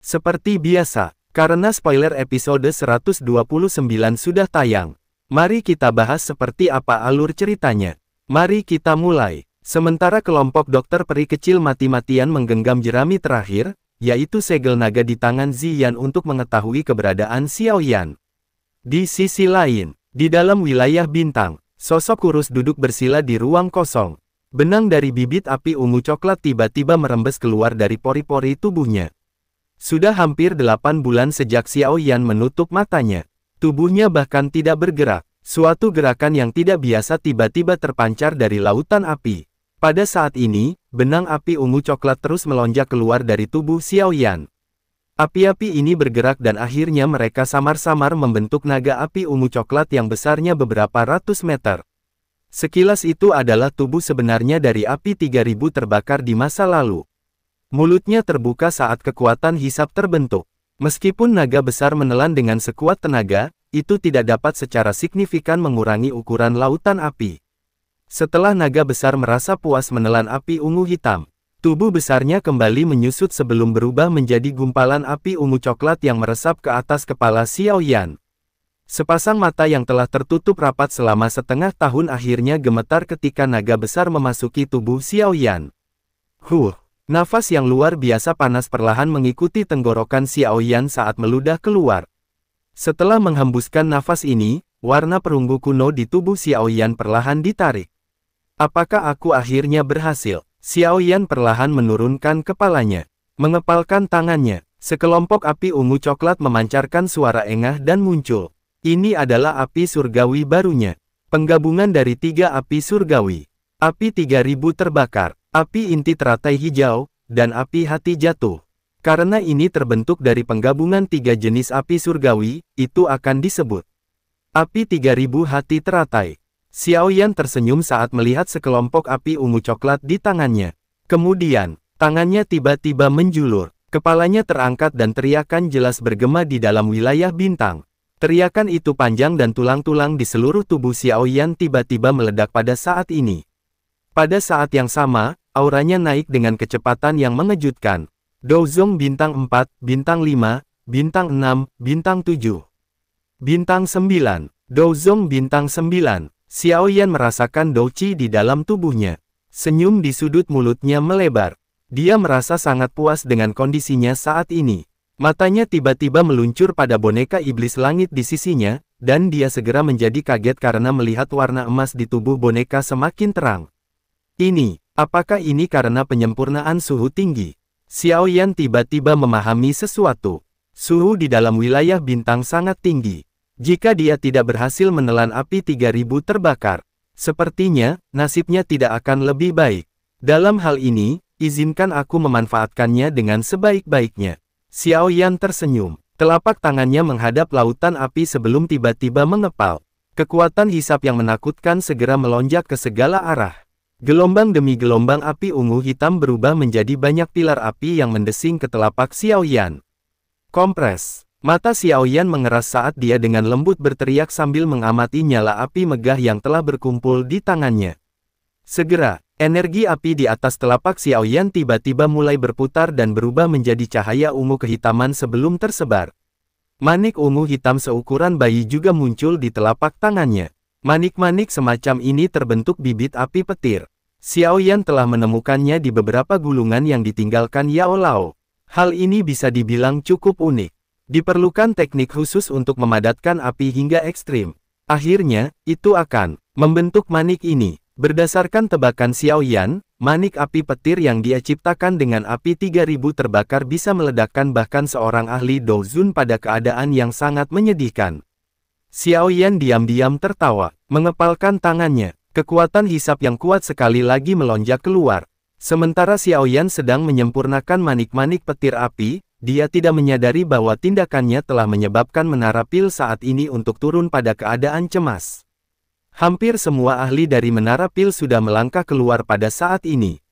Seperti biasa, karena spoiler episode 129 sudah tayang, mari kita bahas seperti apa alur ceritanya. Mari kita mulai. Sementara kelompok dokter peri kecil mati-matian menggenggam jerami terakhir, yaitu segel naga di tangan Ziyan untuk mengetahui keberadaan Xiaoyan. Di sisi lain, di dalam wilayah bintang, sosok kurus duduk bersila di ruang kosong. Benang dari bibit api ungu coklat tiba-tiba merembes keluar dari pori-pori tubuhnya. Sudah hampir 8 bulan sejak Xiaoyan menutup matanya. Tubuhnya bahkan tidak bergerak. Suatu gerakan yang tidak biasa tiba-tiba terpancar dari lautan api. Pada saat ini, benang api ungu coklat terus melonjak keluar dari tubuh Xiaoyan. Api-api ini bergerak dan akhirnya mereka samar-samar membentuk naga api ungu coklat yang besarnya beberapa ratus meter. Sekilas itu adalah tubuh sebenarnya dari api 3000 terbakar di masa lalu. Mulutnya terbuka saat kekuatan hisap terbentuk. Meskipun naga besar menelan dengan sekuat tenaga, itu tidak dapat secara signifikan mengurangi ukuran lautan api. Setelah naga besar merasa puas menelan api ungu hitam, tubuh besarnya kembali menyusut sebelum berubah menjadi gumpalan api ungu coklat yang meresap ke atas kepala Xiaoyan. Sepasang mata yang telah tertutup rapat selama setengah tahun akhirnya gemetar ketika naga besar memasuki tubuh Xiaoyan. Nafas yang luar biasa panas perlahan mengikuti tenggorokan Xiaoyan saat meludah keluar. Setelah menghembuskan nafas ini, warna perunggu kuno di tubuh Xiaoyan perlahan ditarik. Apakah aku akhirnya berhasil? Xiaoyan perlahan menurunkan kepalanya. Mengepalkan tangannya, sekelompok api ungu coklat memancarkan suara engah dan muncul. Ini adalah api surgawi barunya. Penggabungan dari 3 api surgawi. Api 3000 terbakar, api inti teratai hijau, dan api hati jatuh. Karena ini terbentuk dari penggabungan 3 jenis api surgawi, itu akan disebut api 3000 hati teratai. Xiaoyan tersenyum saat melihat sekelompok api ungu coklat di tangannya. Kemudian, tangannya tiba-tiba menjulur, kepalanya terangkat dan teriakan jelas bergema di dalam wilayah bintang. Teriakan itu panjang dan tulang-tulang di seluruh tubuh Xiaoyan tiba-tiba meledak pada saat ini. Pada saat yang sama, auranya naik dengan kecepatan yang mengejutkan. Douzong bintang 4, bintang 5, bintang 6, bintang 7. Bintang 9, Douzong bintang 9. Xiaoyan merasakan douqi di dalam tubuhnya. Senyum di sudut mulutnya melebar. Dia merasa sangat puas dengan kondisinya saat ini. Matanya tiba-tiba meluncur pada boneka iblis langit di sisinya, dan dia segera menjadi kaget karena melihat warna emas di tubuh boneka semakin terang. Apakah ini karena penyempurnaan suhu tinggi? Xiaoyan tiba-tiba memahami sesuatu. Suhu di dalam wilayah bintang sangat tinggi. Jika dia tidak berhasil menelan api 3000 terbakar, sepertinya nasibnya tidak akan lebih baik. Dalam hal ini, izinkan aku memanfaatkannya dengan sebaik-baiknya. Xiaoyan tersenyum. Telapak tangannya menghadap lautan api sebelum tiba-tiba mengepal. Kekuatan hisap yang menakutkan segera melonjak ke segala arah. Gelombang demi gelombang api ungu hitam berubah menjadi banyak pilar api yang mendesing ke telapak Xiaoyan. Kompres. Mata Xiaoyan mengeras saat dia dengan lembut berteriak sambil mengamati nyala api megah yang telah berkumpul di tangannya. Segera, energi api di atas telapak Xiaoyan tiba-tiba mulai berputar dan berubah menjadi cahaya ungu kehitaman sebelum tersebar. Manik ungu hitam seukuran bayi juga muncul di telapak tangannya. Manik-manik semacam ini terbentuk bibit api petir. Xiaoyan telah menemukannya di beberapa gulungan yang ditinggalkan Yao Lao. Hal ini bisa dibilang cukup unik. Diperlukan teknik khusus untuk memadatkan api hingga ekstrim. Akhirnya, itu akan membentuk manik ini. Berdasarkan tebakan Xiaoyan, manik api petir yang dia ciptakan dengan api 3000 terbakar bisa meledakkan bahkan seorang ahli Douzun pada keadaan yang sangat menyedihkan. Xiaoyan diam-diam tertawa, mengepalkan tangannya. Kekuatan hisap yang kuat sekali lagi melonjak keluar. Sementara Xiaoyan sedang menyempurnakan manik-manik petir api, dia tidak menyadari bahwa tindakannya telah menyebabkan Menara Pil saat ini untuk turun pada keadaan cemas. Hampir semua ahli dari Menara Pil sudah melangkah keluar pada saat ini.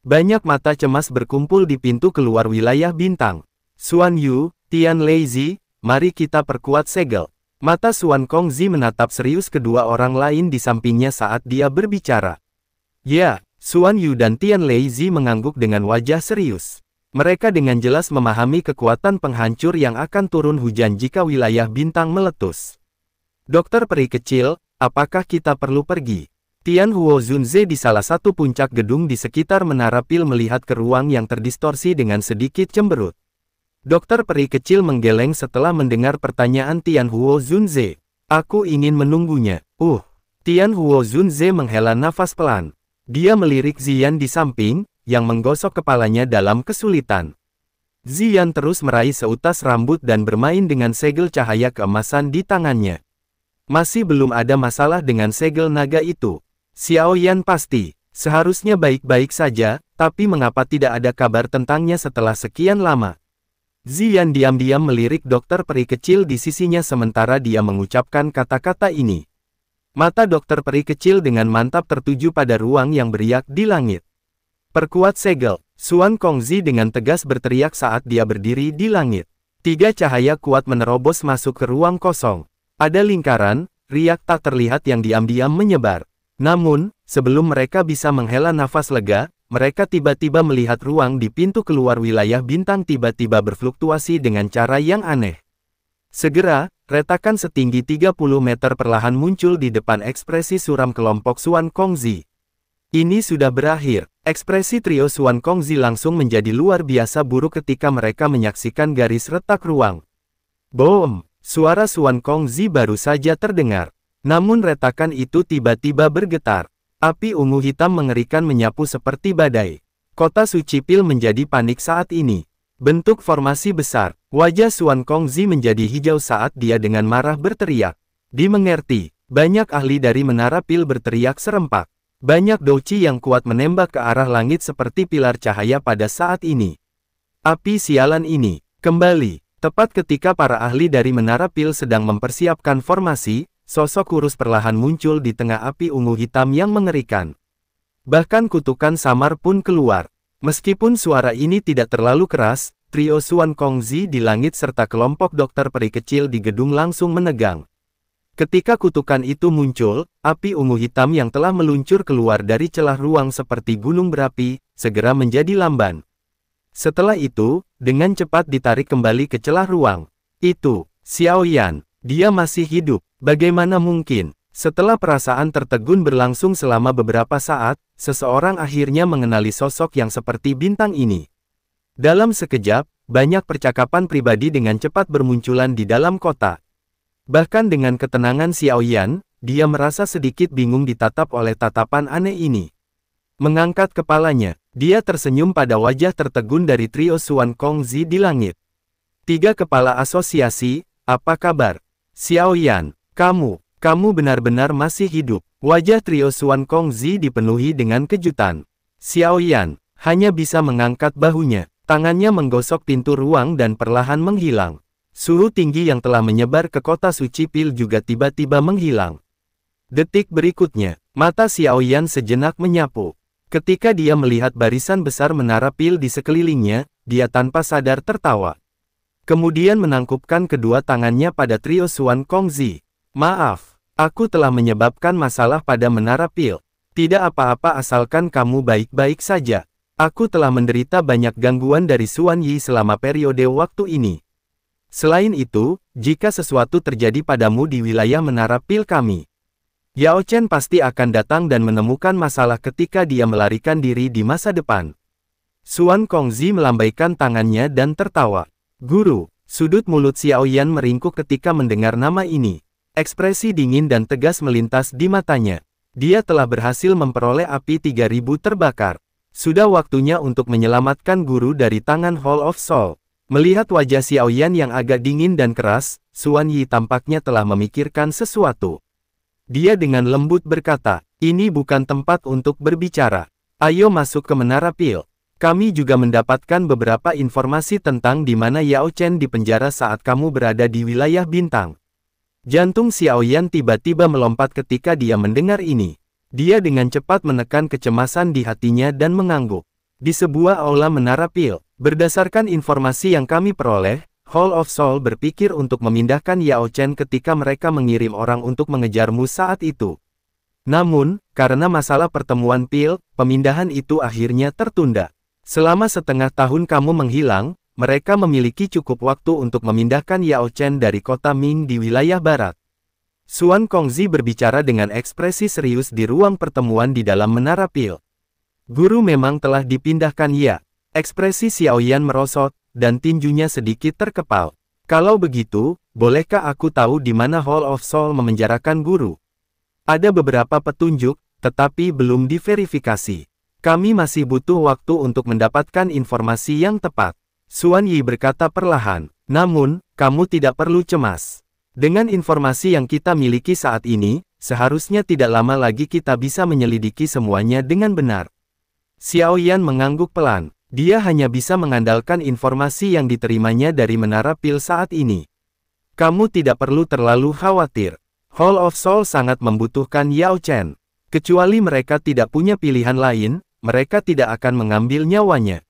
Banyak mata cemas berkumpul di pintu keluar wilayah bintang. Xuan Yu, Tian Leizi, mari kita perkuat segel. Mata Xuan Kongzi menatap serius kedua orang lain di sampingnya saat dia berbicara. Ya, Xuan Yu dan Tian Leizi mengangguk dengan wajah serius. Mereka dengan jelas memahami kekuatan penghancur yang akan turun hujan jika wilayah bintang meletus. Dokter peri kecil, apakah kita perlu pergi? Tian Huo Zunze di salah satu puncak gedung di sekitar menara pil melihat ke ruang yang terdistorsi dengan sedikit cemberut. Dokter peri kecil menggeleng setelah mendengar pertanyaan Tian Huo Zunze. Aku ingin menunggunya. Tian Huo Zunze menghela nafas pelan. Dia melirik Ziyan di samping, yang menggosok kepalanya dalam kesulitan. Ziyan terus meraih seutas rambut dan bermain dengan segel cahaya keemasan di tangannya. Masih belum ada masalah dengan segel naga itu. Xiao Yan pasti, seharusnya baik-baik saja, tapi mengapa tidak ada kabar tentangnya setelah sekian lama? Ziyan diam-diam melirik dokter peri kecil di sisinya sementara dia mengucapkan kata-kata ini. Mata dokter peri kecil dengan mantap tertuju pada ruang yang beriak di langit. Perkuat segel, Xuan Kongzi dengan tegas berteriak saat dia berdiri di langit. 3 cahaya kuat menerobos masuk ke ruang kosong. Ada lingkaran, riak tak terlihat yang diam-diam menyebar. Namun, sebelum mereka bisa menghela nafas lega, mereka tiba-tiba melihat ruang di pintu keluar wilayah bintang tiba-tiba berfluktuasi dengan cara yang aneh. Segera, retakan setinggi 30 meter perlahan muncul di depan ekspresi suram kelompok Xuan Kongzi. Ini sudah berakhir. Ekspresi trio Xuan Kongzi langsung menjadi luar biasa buruk ketika mereka menyaksikan garis retak ruang. Boom! Suara Xuan Kongzi baru saja terdengar. Namun retakan itu tiba-tiba bergetar. Api ungu hitam mengerikan menyapu seperti badai. Kota suci pil menjadi panik saat ini. Bentuk formasi besar. Wajah Xuan Kongzi menjadi hijau saat dia dengan marah berteriak. Dimengerti, banyak ahli dari menara pil berteriak serempak. Banyak douci yang kuat menembak ke arah langit seperti pilar cahaya pada saat ini. Api sialan ini, kembali, tepat ketika para ahli dari menara pil sedang mempersiapkan formasi, sosok kurus perlahan muncul di tengah api ungu hitam yang mengerikan. Bahkan kutukan samar pun keluar. Meskipun suara ini tidak terlalu keras, trio Xuan Kongzi di langit serta kelompok dokter peri kecil di gedung langsung menegang. Ketika kutukan itu muncul, api ungu hitam yang telah meluncur keluar dari celah ruang seperti gunung berapi, segera menjadi lamban. Setelah itu, dengan cepat ditarik kembali ke celah ruang. Itu, Xiao Yan, dia masih hidup. Bagaimana mungkin? Setelah perasaan tertegun berlangsung selama beberapa saat, seseorang akhirnya mengenali sosok yang seperti bintang ini. Dalam sekejap, banyak percakapan pribadi dengan cepat bermunculan di dalam kota. Bahkan dengan ketenangan Xiao Yan, dia merasa sedikit bingung ditatap oleh tatapan aneh ini. Mengangkat kepalanya, dia tersenyum pada wajah tertegun dari trio Xuan Kongzi di langit. 3 kepala asosiasi, apa kabar? Xiao Yan, kamu benar-benar masih hidup. Wajah trio Xuan Kongzi dipenuhi dengan kejutan. Xiao Yan hanya bisa mengangkat bahunya, tangannya menggosok pintu ruang dan perlahan menghilang. Suhu tinggi yang telah menyebar ke kota suci pil juga tiba-tiba menghilang. Detik berikutnya, mata Xiao Yan sejenak menyapu. Ketika dia melihat barisan besar menara pil di sekelilingnya, dia tanpa sadar tertawa. Kemudian menangkupkan kedua tangannya pada trio Xuan Kongzi. Maaf, aku telah menyebabkan masalah pada menara pil. Tidak apa-apa asalkan kamu baik-baik saja. Aku telah menderita banyak gangguan dari Xuan Yi selama periode waktu ini. Selain itu, jika sesuatu terjadi padamu di wilayah menara pil kami, Yao Chen pasti akan datang dan menemukan masalah ketika dia melarikan diri di masa depan. Xuan Kongzi melambaikan tangannya dan tertawa. Guru, sudut mulut Xiao Yan meringkuk ketika mendengar nama ini. Ekspresi dingin dan tegas melintas di matanya. Dia telah berhasil memperoleh api 3000 terbakar. Sudah waktunya untuk menyelamatkan guru dari tangan Hall of Soul. Melihat wajah Xiao Yan yang agak dingin dan keras, Xuan Yi tampaknya telah memikirkan sesuatu. Dia dengan lembut berkata, ini bukan tempat untuk berbicara. Ayo masuk ke menara pil. Kami juga mendapatkan beberapa informasi tentang di mana Yao Chen dipenjara saat kamu berada di wilayah bintang. Jantung Xiao Yan tiba-tiba melompat ketika dia mendengar ini. Dia dengan cepat menekan kecemasan di hatinya dan mengangguk. Di sebuah aula menara pil, berdasarkan informasi yang kami peroleh, Hall of Soul berpikir untuk memindahkan Yao Chen ketika mereka mengirim orang untuk mengejarmu saat itu. Namun, karena masalah pertemuan pil, pemindahan itu akhirnya tertunda. Selama setengah tahun kamu menghilang, mereka memiliki cukup waktu untuk memindahkan Yao Chen dari kota Ming di wilayah barat. Xuan Kongzi berbicara dengan ekspresi serius di ruang pertemuan di dalam menara pil. Guru memang telah dipindahkan ya. Ekspresi Xiaoyan merosot, dan tinjunya sedikit terkepal. Kalau begitu, bolehkah aku tahu di mana Hall of Soul memenjarakan guru? Ada beberapa petunjuk, tetapi belum diverifikasi. Kami masih butuh waktu untuk mendapatkan informasi yang tepat. Xuan Yi berkata perlahan. Namun, kamu tidak perlu cemas. Dengan informasi yang kita miliki saat ini, seharusnya tidak lama lagi kita bisa menyelidiki semuanya dengan benar. Xiaoyan mengangguk pelan. Dia hanya bisa mengandalkan informasi yang diterimanya dari menara pil saat ini. Kamu tidak perlu terlalu khawatir. Hall of Soul sangat membutuhkan Yao Chen. Kecuali mereka tidak punya pilihan lain, mereka tidak akan mengambil nyawanya.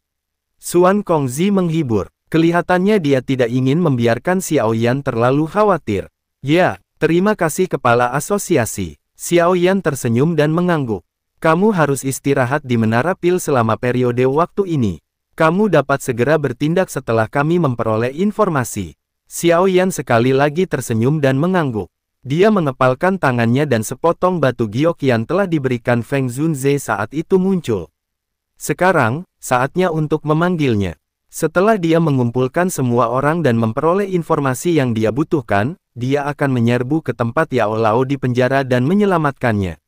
Xuan Kongzi menghibur. Kelihatannya dia tidak ingin membiarkan Xiaoyan terlalu khawatir. Ya, terima kasih kepala asosiasi. Xiaoyan tersenyum dan mengangguk. Kamu harus istirahat di menara pil selama periode waktu ini. Kamu dapat segera bertindak setelah kami memperoleh informasi. Xiaoyan sekali lagi tersenyum dan mengangguk. Dia mengepalkan tangannya dan sepotong batu giok yang telah diberikan Feng Zunze saat itu muncul. Sekarang, saatnya untuk memanggilnya. Setelah dia mengumpulkan semua orang dan memperoleh informasi yang dia butuhkan, dia akan menyerbu ke tempat Yao Lao di penjara dan menyelamatkannya.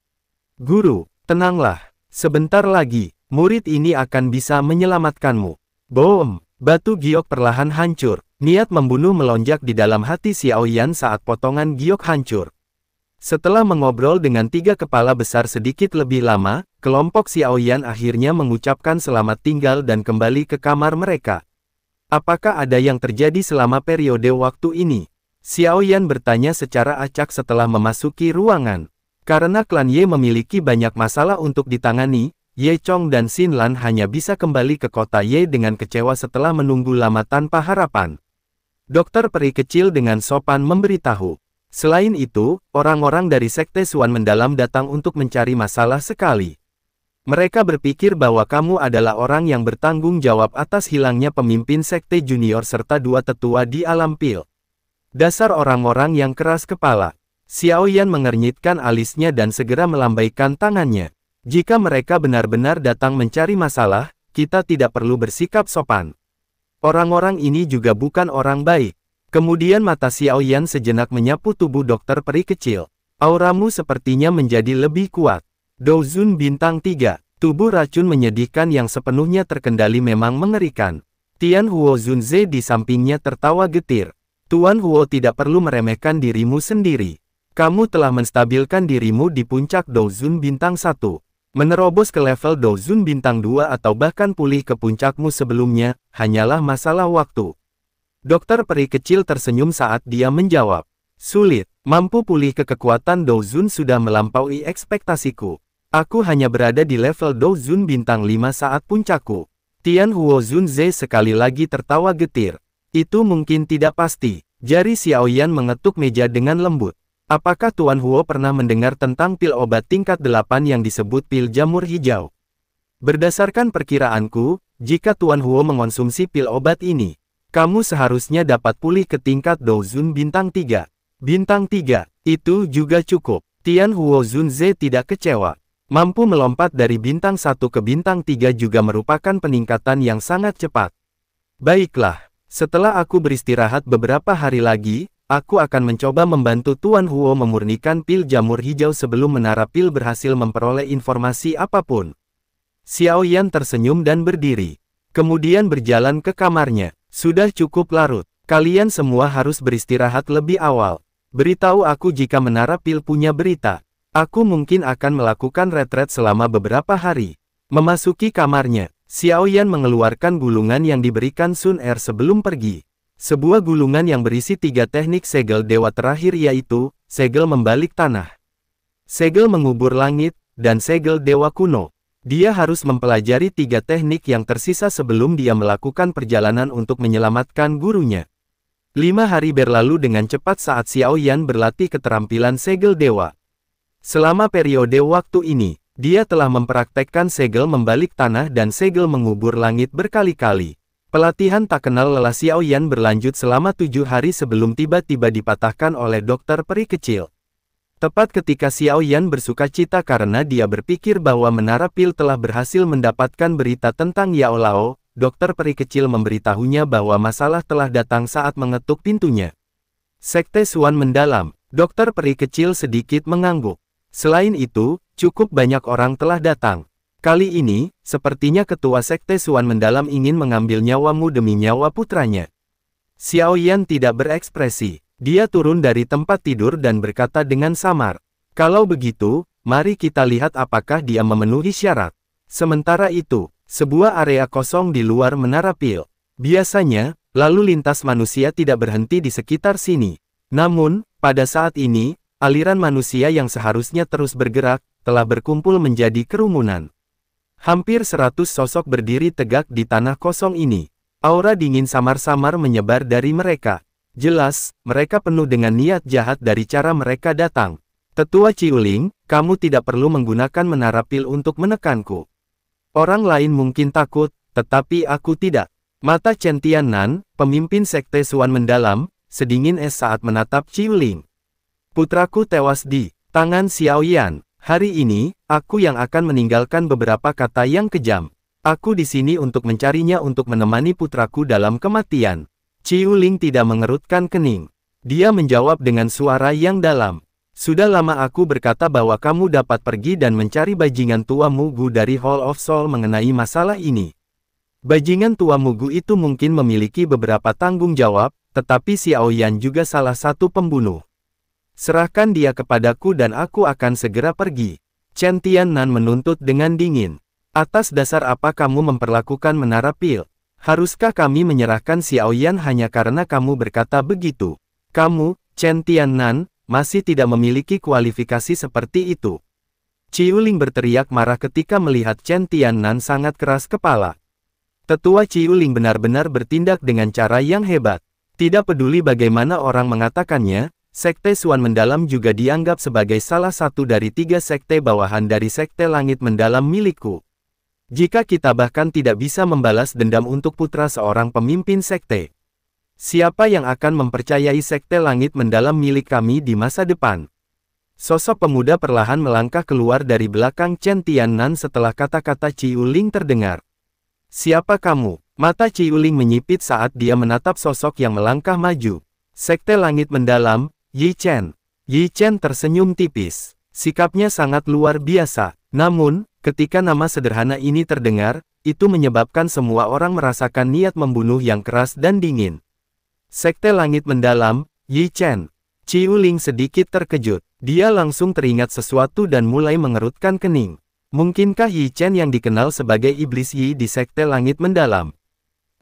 Guru, tenanglah. Sebentar lagi, murid ini akan bisa menyelamatkanmu. Boom! Batu giok perlahan hancur. Niat membunuh melonjak di dalam hati Xiaoyan saat potongan giok hancur. Setelah mengobrol dengan 3 kepala besar sedikit lebih lama, kelompok Xiaoyan akhirnya mengucapkan selamat tinggal dan kembali ke kamar mereka. Apakah ada yang terjadi selama periode waktu ini? Xiaoyan bertanya secara acak setelah memasuki ruangan. Karena klan Ye memiliki banyak masalah untuk ditangani, Ye Chong dan Xin Lan hanya bisa kembali ke kota Ye dengan kecewa setelah menunggu lama tanpa harapan. Dokter peri kecil dengan sopan memberitahu. Selain itu, orang-orang dari Sekte Xuan mendalam datang untuk mencari masalah sekali. Mereka berpikir bahwa kamu adalah orang yang bertanggung jawab atas hilangnya pemimpin Sekte Junior serta 2 tetua di alam pil. Dasar orang-orang yang keras kepala. Xiaoyan mengernyitkan alisnya dan segera melambaikan tangannya. Jika mereka benar-benar datang mencari masalah, kita tidak perlu bersikap sopan. Orang-orang ini juga bukan orang baik. Kemudian mata Xiaoyan sejenak menyapu tubuh dokter peri kecil. Auramu sepertinya menjadi lebih kuat. Douzun bintang 3. Tubuh racun menyedihkan yang sepenuhnya terkendali memang mengerikan. Tian Huo Zunze di sampingnya tertawa getir. Tuan Huo tidak perlu meremehkan dirimu sendiri. Kamu telah menstabilkan dirimu di puncak Douzun bintang 1. Menerobos ke level Douzun bintang 2 atau bahkan pulih ke puncakmu sebelumnya, hanyalah masalah waktu. Dokter peri kecil tersenyum saat dia menjawab. Sulit, mampu pulih ke kekuatan Douzun sudah melampaui ekspektasiku. Aku hanya berada di level Douzun bintang 5 saat puncakku. Tian Huo Zunze sekali lagi tertawa getir. Itu mungkin tidak pasti. Jari Xiaoyan mengetuk meja dengan lembut. Apakah Tuan Huo pernah mendengar tentang pil obat tingkat 8 yang disebut pil jamur hijau? Berdasarkan perkiraanku, jika Tuan Huo mengonsumsi pil obat ini, kamu seharusnya dapat pulih ke tingkat Douzun bintang 3. Bintang 3, itu juga cukup. Tian Huo Zunze tidak kecewa. Mampu melompat dari bintang 1 ke bintang 3 juga merupakan peningkatan yang sangat cepat. Baiklah, setelah aku beristirahat beberapa hari lagi, aku akan mencoba membantu Tuan Huo memurnikan pil jamur hijau sebelum menara pil berhasil memperoleh informasi apapun. Xiaoyan tersenyum dan berdiri. Kemudian berjalan ke kamarnya. Sudah cukup larut. Kalian semua harus beristirahat lebih awal. Beritahu aku jika menara pil punya berita. Aku mungkin akan melakukan retret selama beberapa hari. Memasuki kamarnya, Xiaoyan mengeluarkan gulungan yang diberikan Sun Er sebelum pergi. Sebuah gulungan yang berisi 3 teknik segel dewa terakhir yaitu, segel membalik tanah, segel mengubur langit, dan segel dewa kuno. Dia harus mempelajari 3 teknik yang tersisa sebelum dia melakukan perjalanan untuk menyelamatkan gurunya. 5 hari berlalu dengan cepat saat Xiaoyan berlatih keterampilan segel dewa. Selama periode waktu ini, Dia telah mempraktekkan segel membalik tanah dan segel mengubur langit berkali-kali. Pelatihan tak kenal lelah Xiao Yan berlanjut selama 7 hari sebelum tiba-tiba dipatahkan oleh dokter peri kecil. Tepat ketika Xiao Yan bersukacita karena dia berpikir bahwa Menara Pil telah berhasil mendapatkan berita tentang Yao Lao, dokter peri kecil memberitahunya bahwa masalah telah datang saat mengetuk pintunya. Sekte Suan mendalam, dokter peri kecil sedikit mengangguk. Selain itu, cukup banyak orang telah datang. Kali ini, sepertinya ketua Sekte Suan mendalam ingin mengambil nyawamu demi nyawa putranya. Xiao Yan tidak berekspresi. Dia turun dari tempat tidur dan berkata dengan samar, "Kalau begitu, mari kita lihat apakah dia memenuhi syarat." Sementara itu, sebuah area kosong di luar Menara Pil. Biasanya, lalu lintas manusia tidak berhenti di sekitar sini. Namun, pada saat ini, aliran manusia yang seharusnya terus bergerak, telah berkumpul menjadi kerumunan. Hampir 100 sosok berdiri tegak di tanah kosong ini. Aura dingin samar-samar menyebar dari mereka. Jelas, mereka penuh dengan niat jahat dari cara mereka datang. Tetua Ciuling, kamu tidak perlu menggunakan Menara Pil untuk menekanku. Orang lain mungkin takut, tetapi aku tidak. Mata Chen Tiannan, pemimpin Sekte Suan mendalam, sedingin es saat menatap Ciuling. Putraku tewas di tangan Xiao Yan. Hari ini, aku yang akan meninggalkan beberapa kata yang kejam. Aku di sini untuk mencarinya untuk menemani putraku dalam kematian. Ciuling tidak mengerutkan kening. Dia menjawab dengan suara yang dalam. Sudah lama aku berkata bahwa kamu dapat pergi dan mencari bajingan tua Mugu dari Hall of Soul mengenai masalah ini. Bajingan tua Mugu itu mungkin memiliki beberapa tanggung jawab, tetapi Xiao Yan juga salah satu pembunuh. Serahkan dia kepadaku dan aku akan segera pergi. Chen Tiannan menuntut dengan dingin. Atas dasar apa kamu memperlakukan Menara Pil? Haruskah kami menyerahkan Xiao Yan hanya karena kamu berkata begitu? Kamu, Chen Tiannan, masih tidak memiliki kualifikasi seperti itu. Ciuling berteriak marah ketika melihat Chen Tiannan sangat keras kepala. Tetua Ciuling benar-benar bertindak dengan cara yang hebat. Tidak peduli bagaimana orang mengatakannya, Sekte Suan Mendalam juga dianggap sebagai salah satu dari 3 sekte bawahan dari Sekte Langit Mendalam milikku. Jika kita bahkan tidak bisa membalas dendam untuk putra seorang pemimpin sekte, siapa yang akan mempercayai Sekte Langit Mendalam milik kami di masa depan? Sosok pemuda perlahan melangkah keluar dari belakang Chen Tiannan setelah kata-kata Ciuling terdengar. Siapa kamu? Mata Ciuling menyipit saat dia menatap sosok yang melangkah maju. Sekte Langit Mendalam, Yi Chen. Yi Chen tersenyum tipis. Sikapnya sangat luar biasa. Namun, ketika nama sederhana ini terdengar, itu menyebabkan semua orang merasakan niat membunuh yang keras dan dingin. Sekte Langit Mendalam, Yi Chen. Ciuling sedikit terkejut. Dia langsung teringat sesuatu dan mulai mengerutkan kening. Mungkinkah Yi Chen yang dikenal sebagai Iblis Yi di Sekte Langit Mendalam?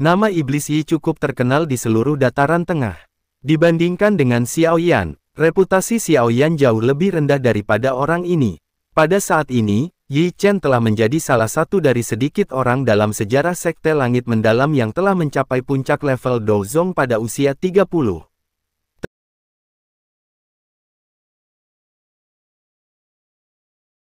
Nama Iblis Yi cukup terkenal di seluruh dataran tengah. Dibandingkan dengan Xiao Yan, reputasi Xiao Yan jauh lebih rendah daripada orang ini. Pada saat ini, Yi Chen telah menjadi salah satu dari sedikit orang dalam sejarah Sekte Langit Mendalam yang telah mencapai puncak level Dozong pada usia 30.